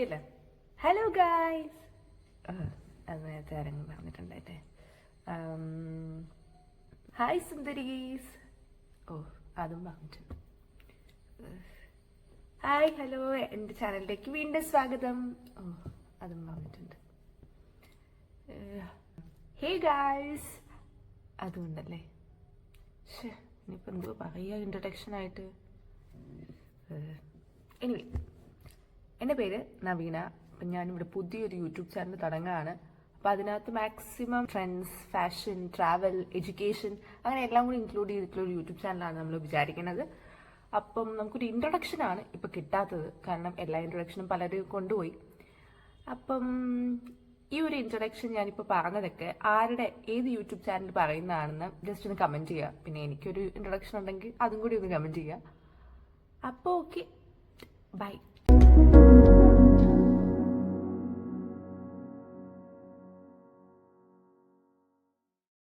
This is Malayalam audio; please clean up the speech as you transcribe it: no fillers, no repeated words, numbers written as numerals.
റെഡിയല്ലേ? ഹലോ ഗായ്സ്, അത് നേരത്തെ ആരെങ്കിലും പറഞ്ഞിട്ടുണ്ടായിട്ടെ. ഹായ് സുന്ദരീസ്. അതും പറഞ്ഞിട്ടുണ്ട്. ഹായ് ഹലോ, എൻ്റെ ചാനലിലേക്ക് വീണ്ടും സ്വാഗതം. അതും പറഞ്ഞിട്ടുണ്ട്. ഹേ ഗായ്സ്, അതുകൊണ്ടല്ലേ. ഇനിയിപ്പോൾ എന്തോ പറയുക ഇൻട്രൊഡക്ഷൻ ആയിട്ട്. എനിവേ, എൻ്റെ പേര് നവീന. അപ്പം ഞാനിവിടെ പുതിയൊരു യൂട്യൂബ് ചാനൽ തുടങ്ങുകയാണ്. അപ്പോൾ അതിനകത്ത് maximum trends, fashion, travel, education അങ്ങനെ എല്ലാം കൂടി ഇൻക്ലൂഡ് ചെയ്തിട്ടുള്ളൊരു യൂട്യൂബ് ചാനലാണ് നമ്മൾ വിചാരിക്കുന്നത്. അപ്പം നമുക്കൊരു ഇൻട്രൊഡക്ഷനാണ് ഇപ്പോൾ കിട്ടാത്തത്, കാരണം എല്ലാ ഇൻട്രൊഡക്ഷനും പലരും കൊണ്ടുപോയി. അപ്പം ഈ ഒരു ഇൻട്രൊഡക്ഷൻ ഞാനിപ്പോൾ പറഞ്ഞതൊക്കെ ആരുടെ ഏത് യൂട്യൂബ് ചാനൽ പറയുന്നതാണെന്ന് ജസ്റ്റ് ഒന്ന് കമൻറ്റ് ചെയ്യുക. പിന്നെ എനിക്കൊരു ഇൻട്രൊഡക്ഷൻ ഉണ്ടെങ്കിൽ അതും കൂടി ഒന്ന് കമൻറ്റ് ചെയ്യുക. അപ്പോൾ ഓക്കെ, ബൈ.